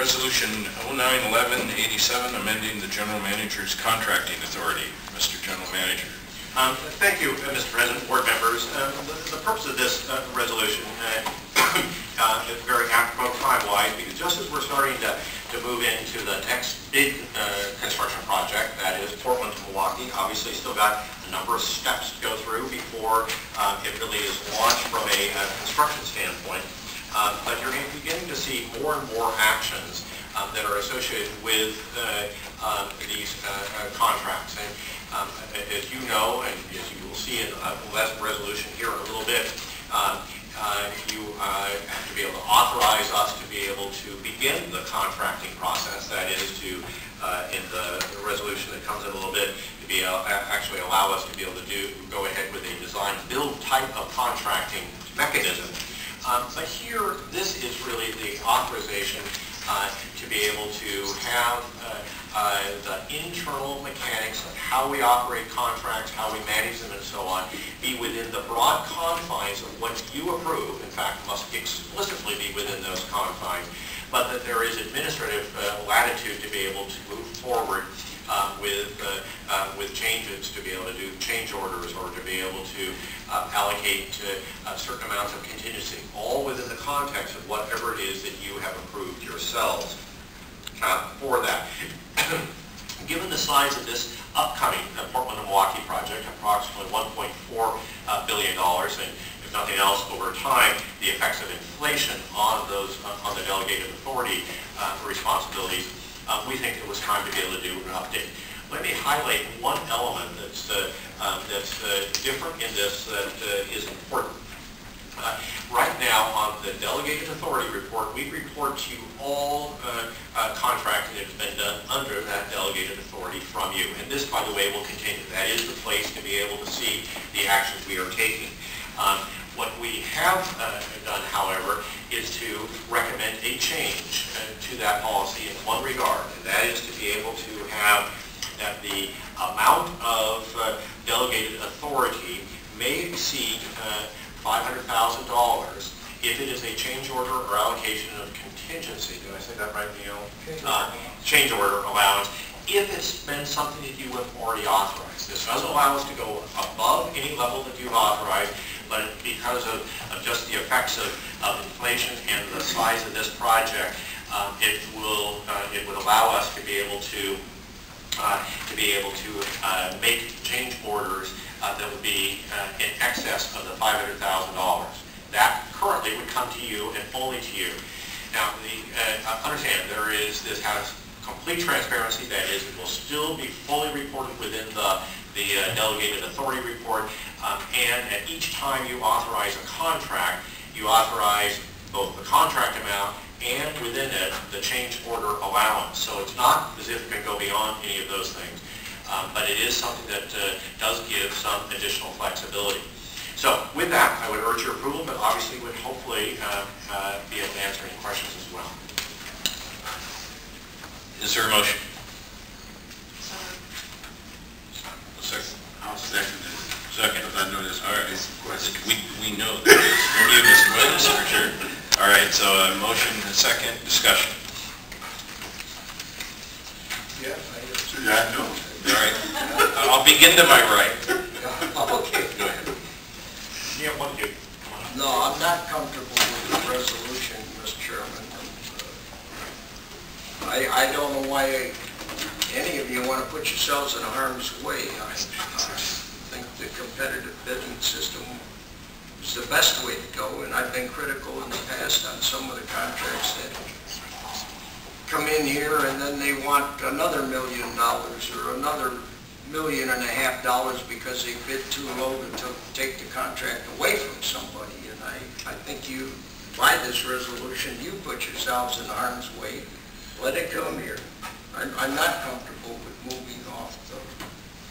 Resolution 09-11-87, amending the General Manager's Contracting Authority. Mr. General Manager. Thank you, Mr. President, board members. The purpose of this resolution is very apropos time-wise, because just as we're starting to move into the next big construction project, that is Portland to Milwaukee, obviously still got a number of steps to go through before it really is launched from a construction standpoint. But you're beginning to see more and more actions that are associated with these contracts. And as you know, and as you will see in the last resolution here in a little bit, you have to be able to authorize us to be able to begin the contracting process. That is to, in the resolution that comes in a little bit, to be actually allow us to be able to go ahead with a design-build type of contracting mechanism. But here, this is really the authorization to be able to have the internal mechanics of how we operate contracts, how we manage them, and so on, be within the broad confines of what you approve. In fact, must explicitly be within those confines, but that there is administrative latitude to be able to move forward with changes, to be able to do change orders, or to be able to allocate certain amounts of contingency, all within the context of whatever it is that you have approved yourselves for that. Given the size of this upcoming Portland to Milwaukee project, approximately $1.4 billion, and if nothing else, over time, the effects of inflation on those on the delegated authority responsibilities, we think it was time to be able to do an update. Let me highlight one element that's different in this that is important. Right now, on the delegated authority report, we report to you all contracting that's been done under that delegated authority from you. And this, by the way, will continue. That is the place to be able to see the actions we are taking. What we have done, however, is to recommend a change to that policy in one regard, and that is to be able to have that the amount of delegated authority may exceed $500,000 if it is a change order or allocation of contingency. Did I say that right, Neil? Change order allowance, if it's been something that you have already authorized. This doesn't allow us to go above any level that you've authorized, but because of just the effects of inflation and the size of this project, it would allow us to be able to make change orders that would be in excess of the $500,000. That currently would come to you and only to you. Now, understand this has complete transparency. That is, it will still be fully reported within the delegated authority report. And at each time you authorize a contract, you authorize both the contract amount and within it the change order allowance. So it's not as if it can go beyond any of those things. But it is something that does give some additional flexibility. So with that, I would urge your approval, but obviously would hopefully be able to answer any questions as well. Is there a motion? Second. I'll second it. Second. I know this. All right. We know this. From you, Mr. Williams, for sure. All right. So a motion, a second, discussion. Yeah, I know. All right. I'll begin to my right. Okay. Go ahead. Yeah, one do. No, I'm not comfortable with the resolution, Mr. Chairman. I don't know why any of you want to put yourselves in harm's way. I think the competitive bidding system is the best way to go, and I've been critical in the past on some of the contracts that come in here and then they want another $1 million or another $1.5 million because they bid too low to take the contract away from somebody. And I think you, by this resolution, you put yourselves in harm's way. Let it come here. I'm not comfortable with moving off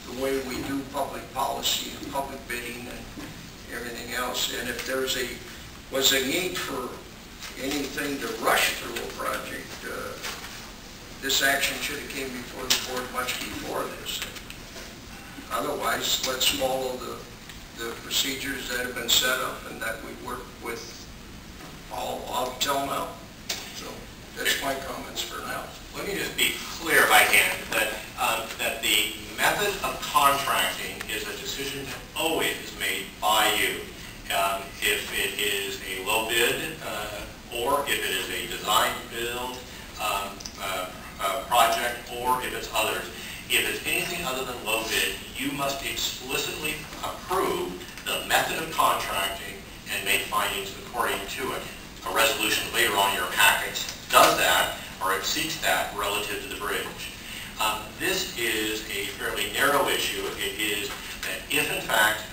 the way we do public policy and public bidding and everything else. And if there's was a need for anything to rush through a project, this action should have came before the board much before this. Otherwise, let's follow the procedures that have been set up and that we worked with all up till now. So that's my comments. me just be clear if I can, that the method of contracting is a decision that always is made by you. If it is a low bid, or if it is a design build project, or if it's others. If it's anything other than low bid, you must explicitly approve the method of contracting and make findings according to it. A resolution later on in your packets does that, or it seeks that relative to the bridge. This is a fairly narrow issue. It is that if in fact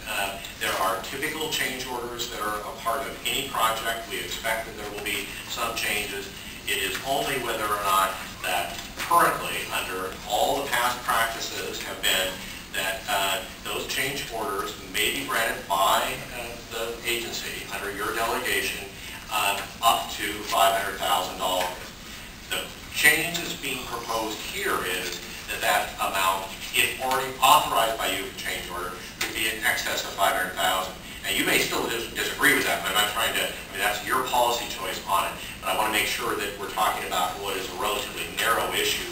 there are typical change orders that are a part of any project, we expect that there will be some changes. It is only whether or not that currently, under all the past practices, have been that those change orders may be granted by the agency under your delegation up to $500,000. The change that's being proposed here is that amount, if already authorized by you for change order, would be in excess of $500,000. And you may still disagree with that, but I'm not trying to, I mean, that's your policy choice on it. But I want to make sure that we're talking about what is a relatively narrow issue